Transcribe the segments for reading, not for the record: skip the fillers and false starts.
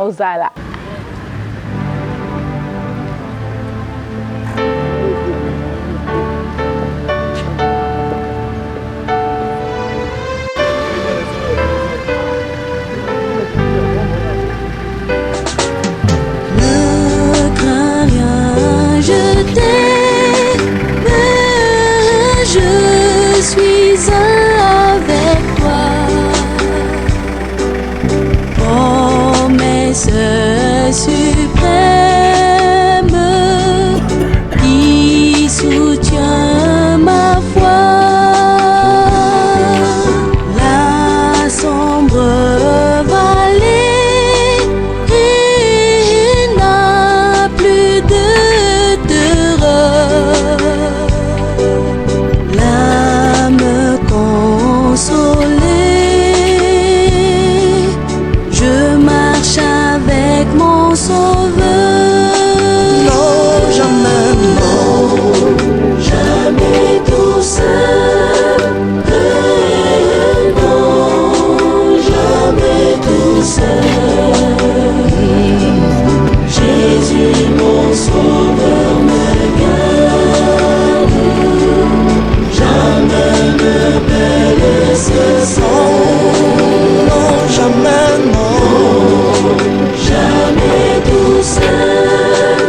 Ozala. Ne crains rien, je t'aime, je suis avec toi. Promesse suprême qui soutient ma foi. La sombre vallée n'a plus de terreur. L'âme consolée, je marche avec mon Sauveur. Non, jamais, non, Jamais tout seul, non, jamais tout seul. Jésus, mon Sauveur, me garde, jamais ne me laisse seul. non, jamais, non, Jamais tout seul,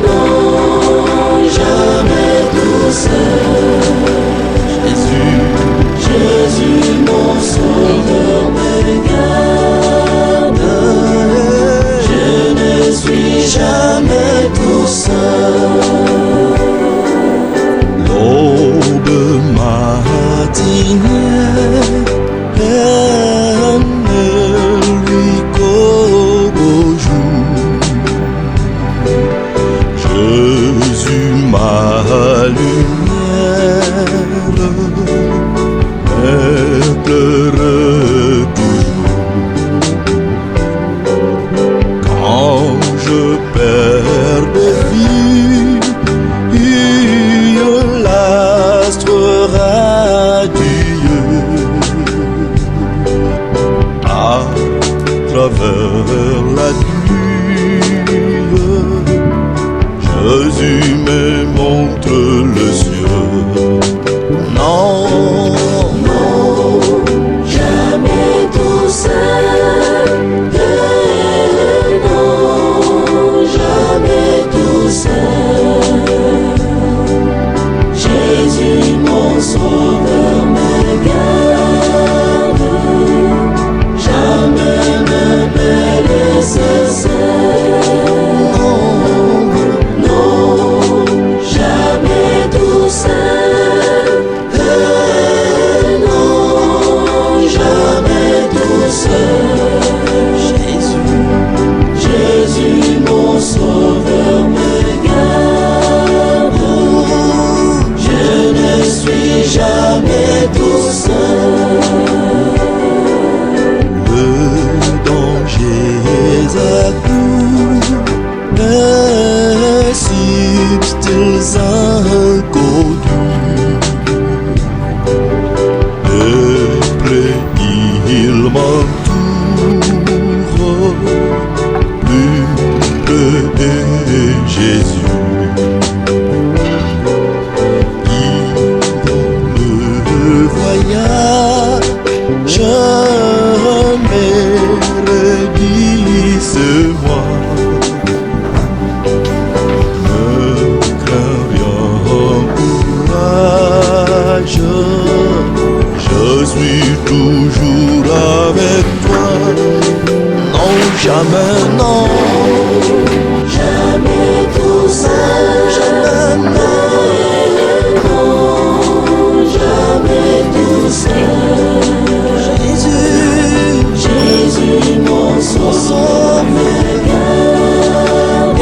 non, jamais tout seul. Jésus, mon Sauveur, me garde. Je ne suis jamais tout seul. l'aube matinière, elle ne lui qu'au jour. Jésus, ma lumière, m'éclaire toujours. Quand je perds de vue, l'astre radieux à travers la nuit, Jésus me montre le ciel. Non, Jamais tout seul, non, jamais tout seul. Jésus, mon Sauveur, me garde, jamais ne me laisse seul. Non, jamais tout seul, non, jamais tout seul. Jésus, mon Sauveur, me garde, je ne suis jamais tout seul. le danger accourt, les subtils inconnus, de près il m'entoure, plus près est Jésus. Le voyage, jamais redis-moi. Ne crains rien, courage, je suis toujours avec toi. Non, jamais, non, Jamais tout seul, jamais, non. non, jamais tout seul. Jésus, mon Sauveur, me garde,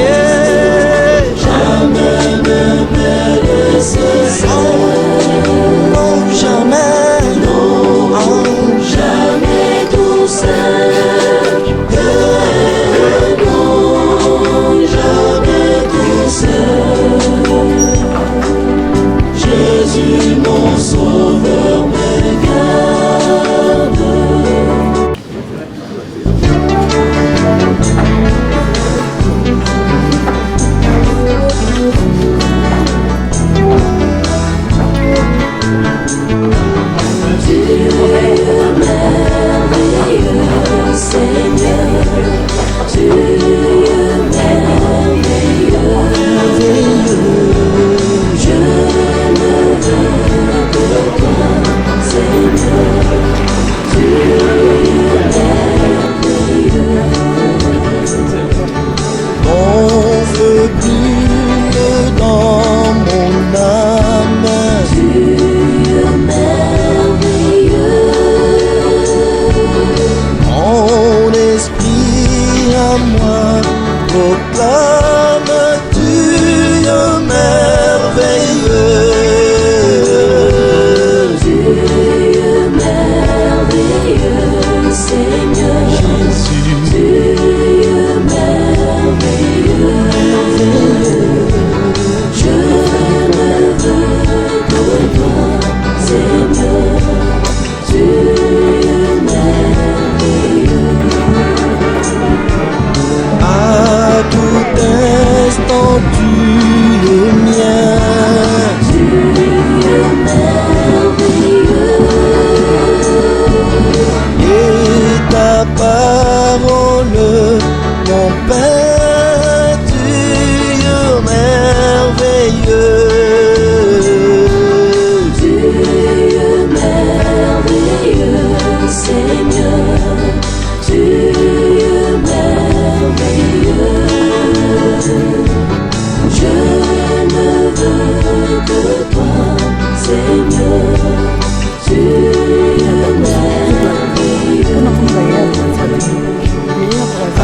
jamais ne me laisse seul. Non, jamais, Non, jamais tout seul, non, jamais tout seul. Jésus, mon Sauveur, me garde. peinture merveilleuse. Dieu merveilleux, Seigneur, Dieu merveilleux. Je ne veux que toi, Seigneur, Dieu merveilleux. À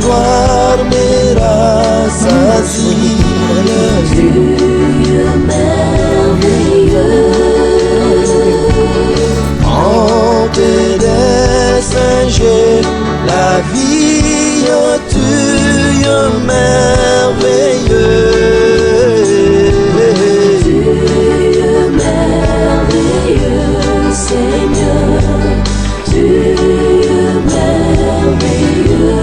gloire mérassasie. Dieu merveilleux. En des singes, la vie, Dieu merveilleux. Dieu merveilleux, Seigneur, Dieu merveilleux.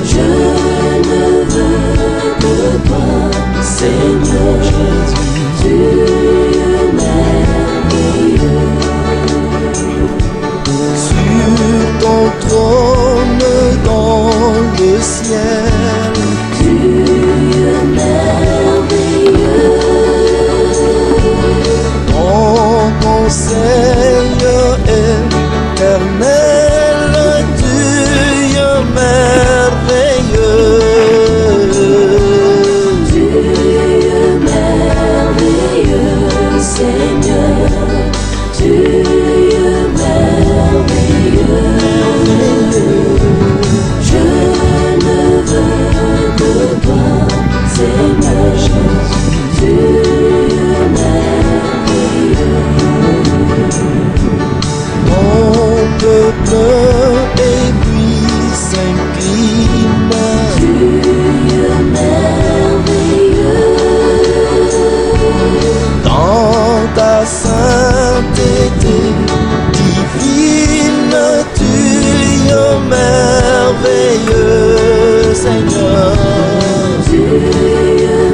Je ne veux que toi, Seigneur, Dieu merveilleux. Sur ton trône dans le ciel, Dieu merveilleux. ton conseil éternel, Dieu merveilleux. Dieu merveilleux, Seigneur, Dieu merveilleux. Je ne veux que toi, Seigneur, Dieu merveilleux. Ton peuple ébloui s'incline. Dieu merveilleux. Dans ta sainteté divine, Dieu merveilleux, Seigneur. Dieu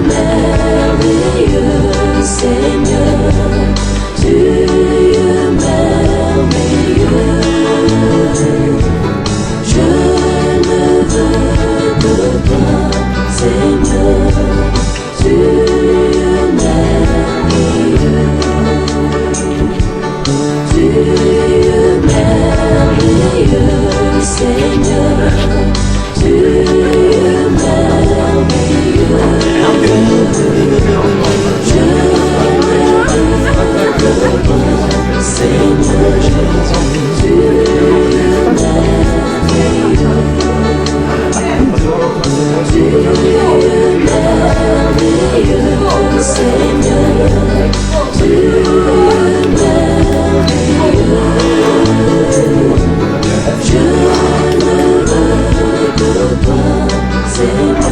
merveilleux, Seigneur, Dieu merveilleux. Je ne veux que toi, Seigneur, Dieu merveilleux. Dieu merveilleux, Seigneur, Dieu merveilleux. Je ne veux que toi, Seigneur, Dieu merveilleux. Dieu merveilleux, Seigneur, Dieu merveilleux. Je ne veux que toi, Seigneur.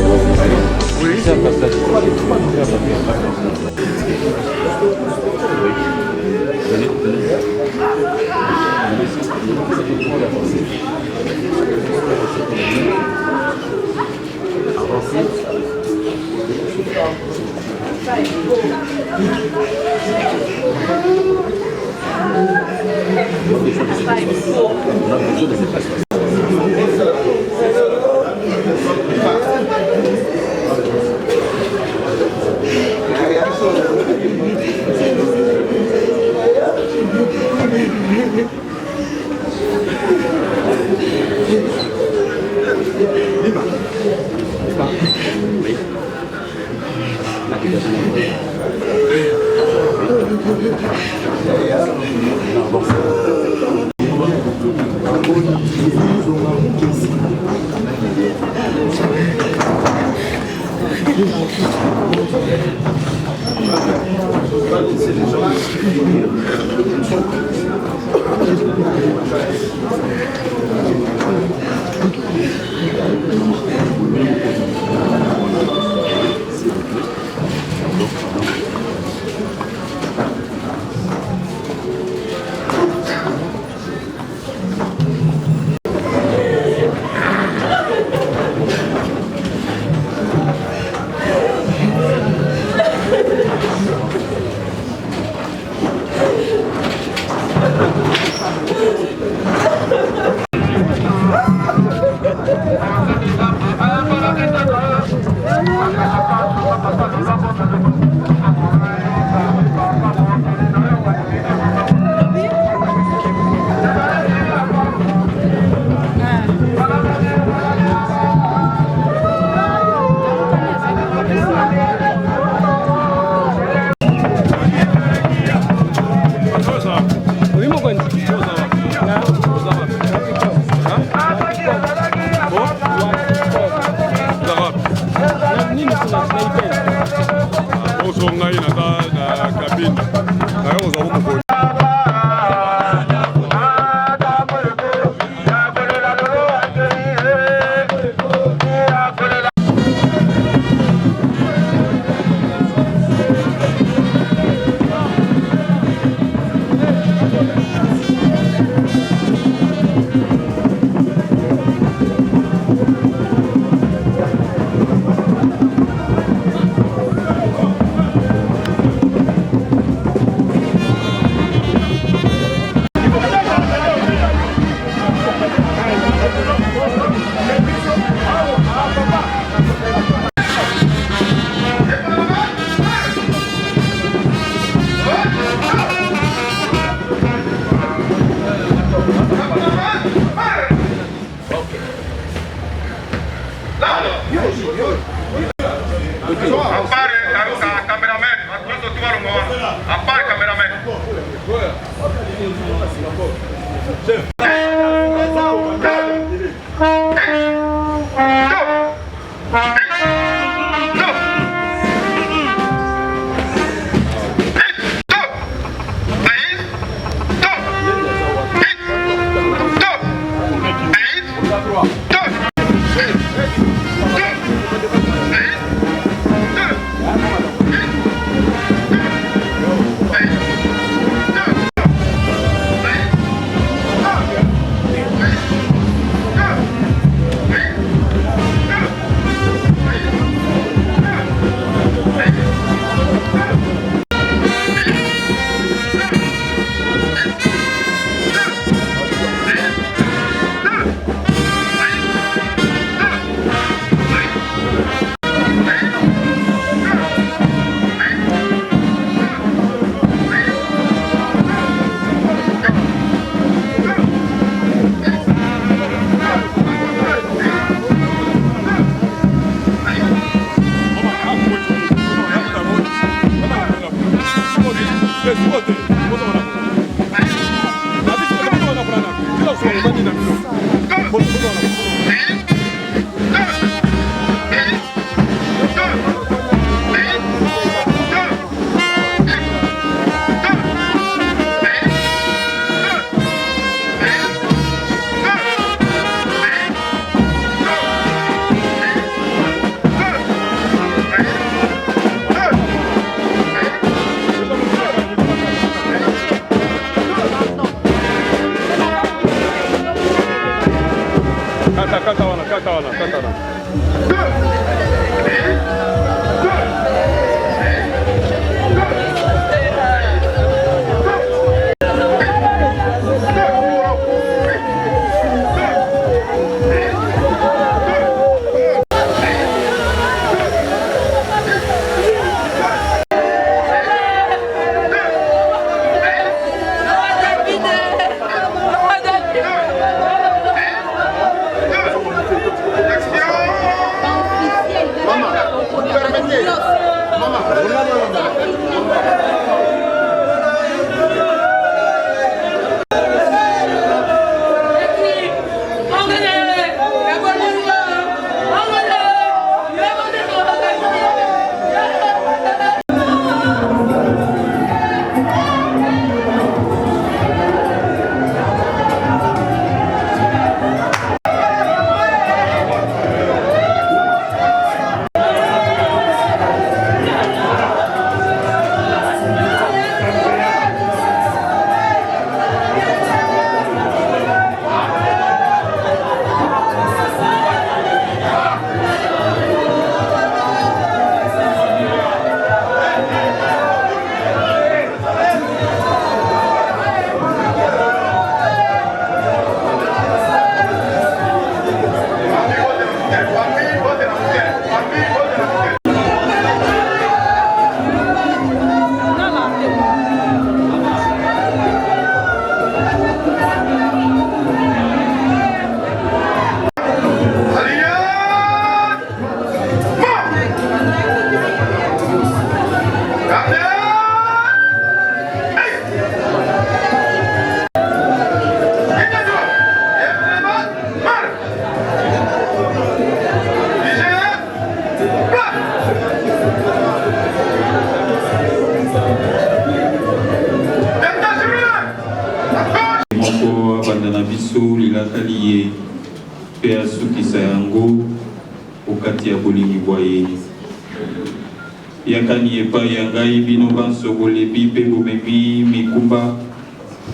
yakani epa ya ngai bino bansokolebi mpe bomemi mikumba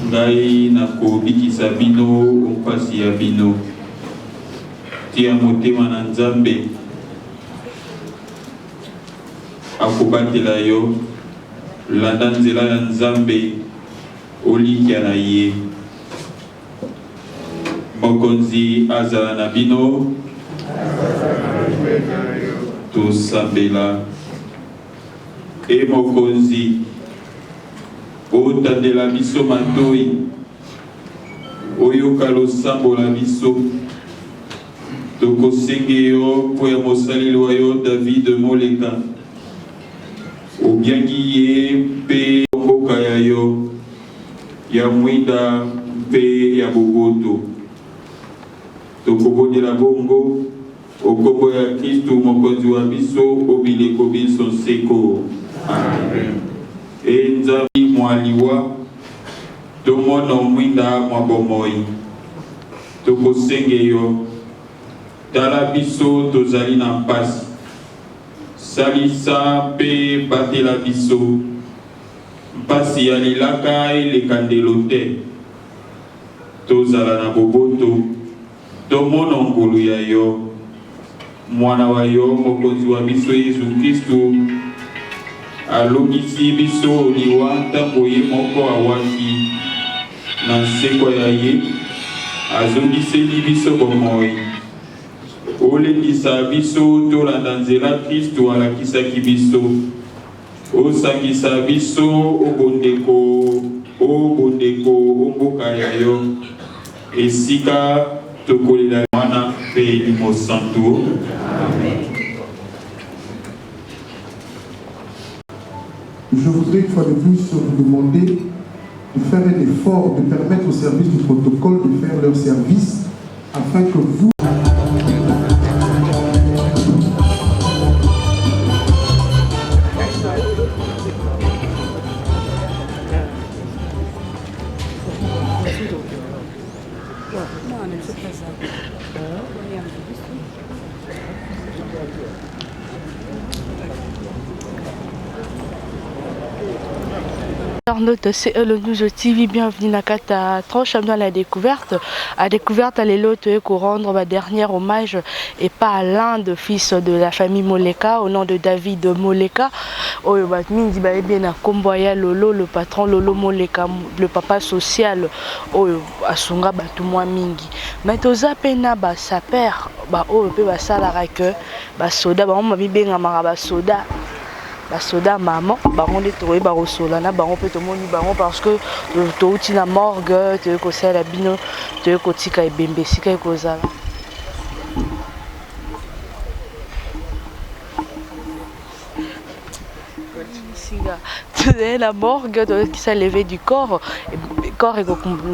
ngai nakobikisa bino mpasi ya bino tia motema na Nzambe akobatela yo landa nzela ya Nzambe olikia na ye mokonzi azala na bino tosambela e mokonzi otandela biso matoi oyoka losambo la biso tokosenge yo mpo ya mosaleli wa yo David moleka obiangi ye mpe mboka ya yo ya mwinda mpe ya boboto tokobondela bongo okombo ya Kristu mokonzi wa biso obileko biso seko. Amen. Nzambi mwaliwa tomona mwinda mwa bomoi tokosenge yo tala biso tozali na mpasi salisa mpe batela biso mpasi ya lilaka eleka ndelo te tozala na boboto tomona ngolu ya yo mwana wa yo mokonzi wa biso Yesu Kristu alongisi biso liwa ntango ye moko awaki na nsekwa ya ye azongiseli biso bomoi olendisa biso tolanda nzela Kristu alakisaki biso osangisa biso obondeko omboka ya yo esika tokolela mwana mpe limo santo. Amen. Je voudrais une fois de plus vous demander de faire un effort, de permettre au service du protocole de faire leur service afin que vous... Internautes de CE News TV, bienvenue à Tranche dans la découverte. À découverte, à l'élote pour rendre ma dernière hommage et pas à l'un des fils de la famille Moleka, au nom de David Moleka. Oh, Mindi bien à Komboya Lolo, le patron Lolo Moleka, le papa social. Oh, Asunga Batumwa Mingi. Mais toza pena ba sa père, ba oh pe ba salara que ba soda, ba on m'a mis bien à maraba soda. Soda maman baron de trouver baro solana baron peut tomoni baron parce que to uti na morgue te ko sala bino te ko tika ebembe sika ko zala singa te la morgue qui s'est levé du corps et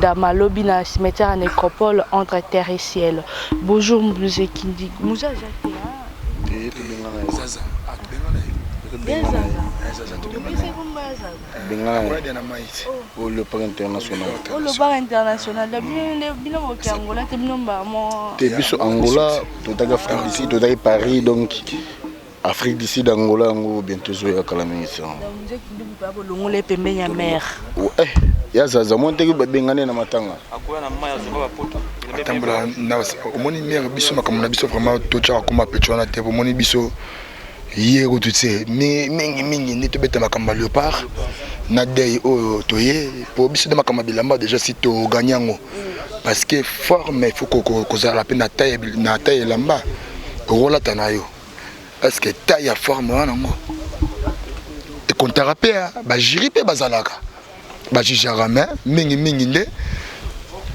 da malobi na cimetière nécropole entre terre et ciel. Bonjour Mouze Kindi Mouza Jacques Zaza le parc international. Le parc international. Angola, Angola, tout à Afrique d'ici, tout à Paris, donc Afrique d'ici d'Angola, bientôt je vais à Calamité. Il y a Zaza, moi je vais benganer na matanga. Atambula na omoni mère biso makamona biso vraiment tocha comme petona te omoni biso hier tu sais mingi ni to beta makamba léopard na dei o toye pour biso de makamba bilamba déjà si to ganyango parce que forme il faut que ça la peine na taille lamba rola tanayo est-ce que taille forme wana ngo et quand tu rappelles ba jiri pe bazalaka ba jijarame mingi nde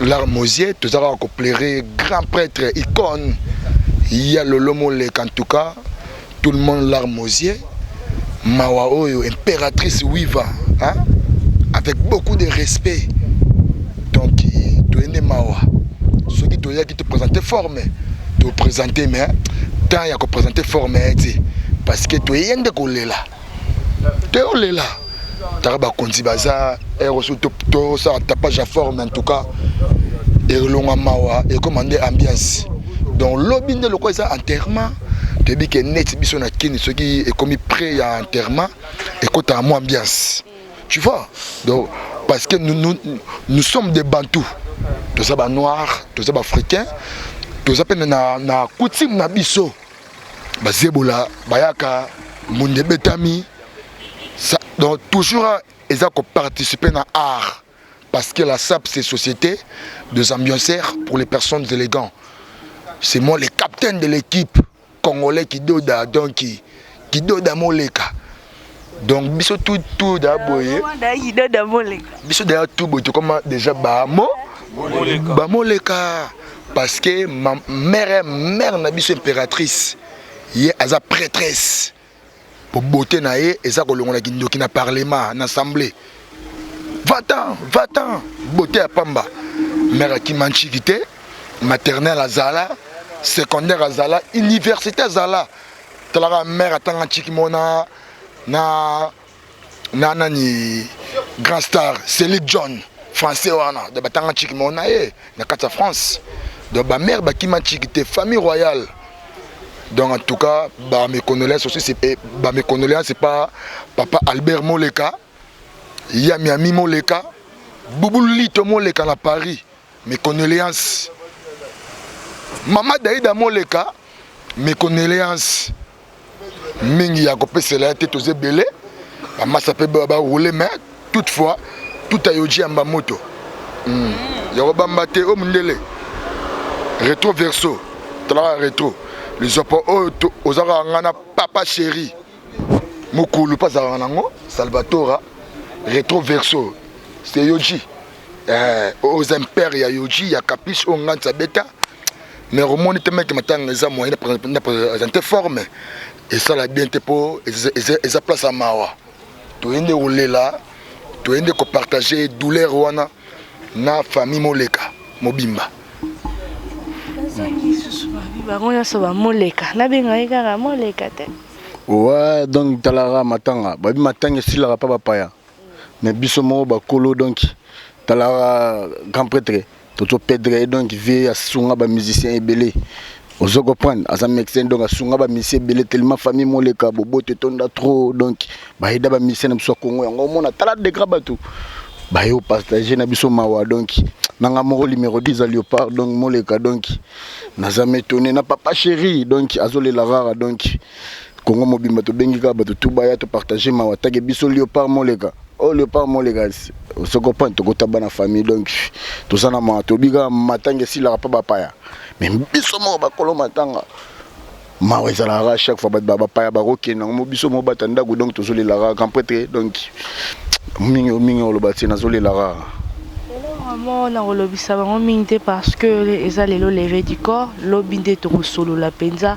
l'armosier tout ça va plaire grand prêtre icône il y a le Lomo Lek en tout cas tout le monde l'armosier Mawa Oyo impératrice Wiva hein? Avec beaucoup de respect donc tu es né Mawa ceux qui te présenter forme te présenter mais tant il y a que présenter forme parce que tu es yende kolela tu es là Taraba Konzibaza et reçu tout ça tapage à forme en tout cas et longa Mawa et commander ambiance donc lobby de le quoi ça enterrement te dis que net biso na kini ce qui est commis prêt à enterrement et quand à moi ambiance tu vois donc parce que nous sommes des bantous tout ça ba noir tout ça ba africain tout ça peine na coutume na biso ba zebola bayaka munde betami ça donc toujours ils ont participé dans l'art parce que la SAP c'est société des ambianceurs pour les personnes élégantes. C'est moi le capitaine de l'équipe congolais qui doda donc qui doda Moleka. Donc biso tout d'abord biso d'ailleurs tout comme déjà bamo Moleka parce que ma mère na biso impératrice y est à prêtresse pour beauté naé et ça kolongola kindoki na parlement na assemblée va-t'en beauté à Pamba mère qui manchikité maternelle à Zala secondaire à Zala université à Zala tala mère atanga chikimona na nani grand star Céline John français wana de batanga chikimona na kata France de ba mère ba qui manchikité famille royale. Donc en tout cas, mes condoléances aussi, c'est pas papa Albert Moleka, il y a Miami Moleka, Bouboulito Moleka à Paris, mes condoléances. Maman Daïda Moleka, mes condoléances. Mingi a copé c'est la tête aux ébélés, maman s'appelle Baba rouler mais toutefois, tout a yoji en bas moto. Yoruba Mbate au Mundele, rétro verso, travail rétro. Les opos aux arangana papa chéri Mukulu pas arango Salvatore rétro verso c'est Yoji aux impères ya Yoji ya capiche on nganta beta mais remonte te mec matanga les moyens de présenter forme et ça la bien te pour et ça place à Mawa to ende rouler là toyende ko partager douleur wana na famille moleka mobimba. Ouais, donc talara matanga babi matanga sila pa bapaya mais biso mo ba kolo donc talara grand prêtre toto pedre donc vie asunga ba musicien ebele ozo comprendre asa mexen donc asunga ba musicien ebele tellement famille moleka bobote tonda trop donc ba ida ba musicien na biso Congo yango mona tala de grabatu ba yo partager na biso mawa donc nanga moko numéro 10 à Léopard donc moleka donc naza metonné na papa chéri donc azole la rare donc Congo mobimba to bengi ka bato tout baya to partager mawa tage biso Léopard moleka. Oh Léopard moleka se comprend to kota bana famille donc to sana ma to biga matanga si la pa bapaya mais biso mo ba kolo matanga mawa ezala ra chaque fois ba bapaya ba rokena mo biso mo batanda go donc to zole la ra grand prêtre donc mingi lo bati na zole la ra. Vraiment, on a relevé ça parce que les allélos levés du corps, l'obinde to solo la penza,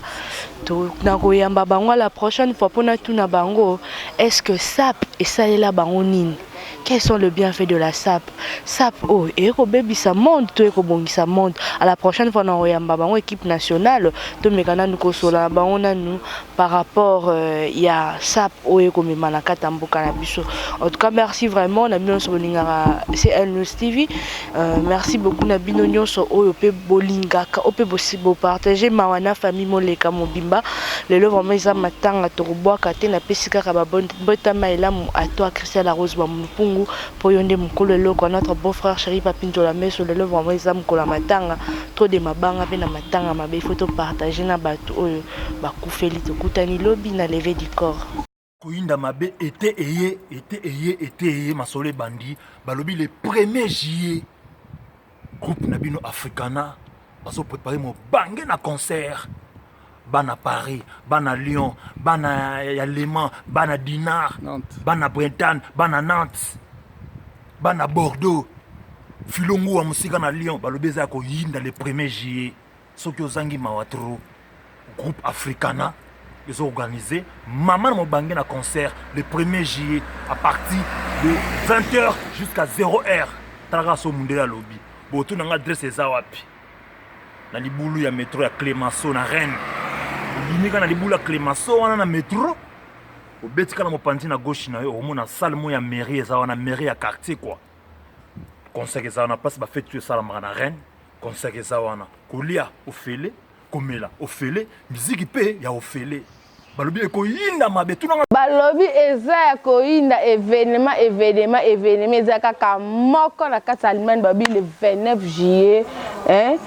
to nagoyamba bango la prochaine fois pour na tuna bango, est-ce que sap et ça est la bangonine? Quels sont les bienfaits de la SAP? SAP, oh, et baby ça monte, tout est bon, ça monte. À la prochaine fois, on a une équipe nationale, tout mécana nous consola, on a nous par rapport il y a SAP, oh, et comme manaka tambo cannabis. En tout cas, merci vraiment, on a mis sur le c'est CL TV. Merci beaucoup, on a mis nos sur OP Bolingaka, OP possible partager mawana famille moleka mobimba. Le lèvre vraiment ils matanga toruboa kate na pesika ka bonne maila à toi Christian la Rose Bamupungu pour yonde mukolo loko notre beau frère chéri Papinto la messe le lèvre vraiment ils ko la matanga trop de mabanga pe na matanga mabe photo partager na bato oyo bakufeli to kutani lobby na lever du corps. Koinda mabe était masole bandi balobi le 1er juillet groupe Nabino Africana baso préparer mon bangé na concert. Bana Paris, Bana Lyon, Bana Léman, Bana Dinard, Nantes. Bana Bretagne, Bana Nantes, Bana Bordeaux, Filongo à Moussika na Lyon, Balobeza ko yinda le 1er juillet. Soki ozangi mawatro, groupe Africana, ils ont organisé maman mo bangé na concert le 1er juillet à partir de 20h jusqu'à 0h. Tara so mundela lobby. Boto nanga adresse ezawapi. Na libulu ya métro ya Clémenceau na Rennes. Limika na libula Clémenceau wana na métro obetika na mopanzi na gauche na yo omona salle mo ya mairie eza wana mairie ya quartier quoi concert eza wana passe ba fête tu sala na Rennes concert eza wana kolia ofele komela ofele musique pe ya ofele balobi ko yinda mabe tunanga balobi eza ya koinda événement eza kaka moko na kati Allemagne babi le 29 juillet hein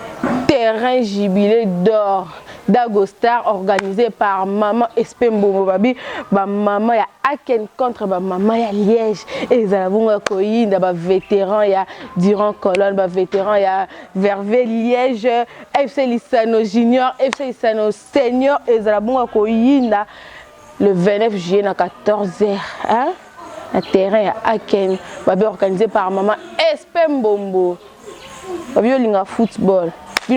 terrain jubilé d'or d'Agostar organisé par maman Espembo babi ba maman ya Aken contre ba maman ya Liège et ezabunga koyinda ba vétéran ya Durand Colonne ba vétéran ya Vervé Liège FC Lissano Junior FC Lissano Senior ezabunga koyinda le 29 juillet à 14h hein un terrain ya Aken babi organisé par maman Espembo babi linga football.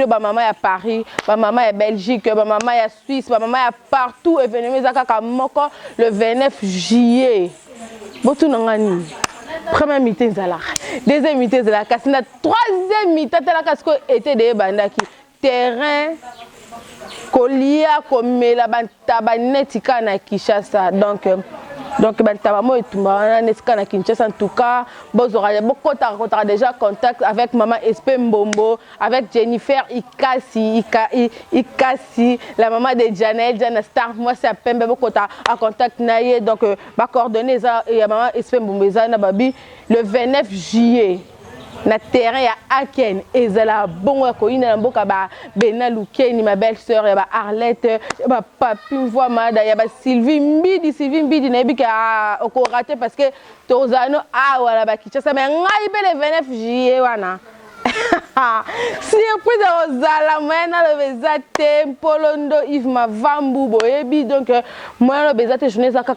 Ba maman ya Paris, ba maman ya Belgique, ba maman ya Suisse, ba maman ya partout événement ezaka moko le 29 juillet. Botu nangani. Première mi-temps ezala. Deuxième mi-temps ezala. Kasina troisième mi-temps tala kasko était de bandaki. Terrain kolia komela bantaba netika na Kinshasa donc bantabamo etumba netika na Kinshasa en tout cas bozora bokota déjà contact avec maman Espé Mbombo avec Jennifer Ikasi la maman de Jana Star moi c'est à Pembe bokota à contact naie donc ba coordonner ça et maman Espé Mbombo na babi le 29 juillet na terrain ya Aken ezala bongo ko ina mboka ba Bena Lukeni ma belle-sœur ya ba Arlette ba papi mvoma da ya ba Sylvie Mbidi na bika oko raté parce que tozano wala ba Kinshasa mais ngai be le 29 juillet wana surprise ozala mena le bezate Polondo Yves Mavambu boyebi donc moi le bezate journée za kaka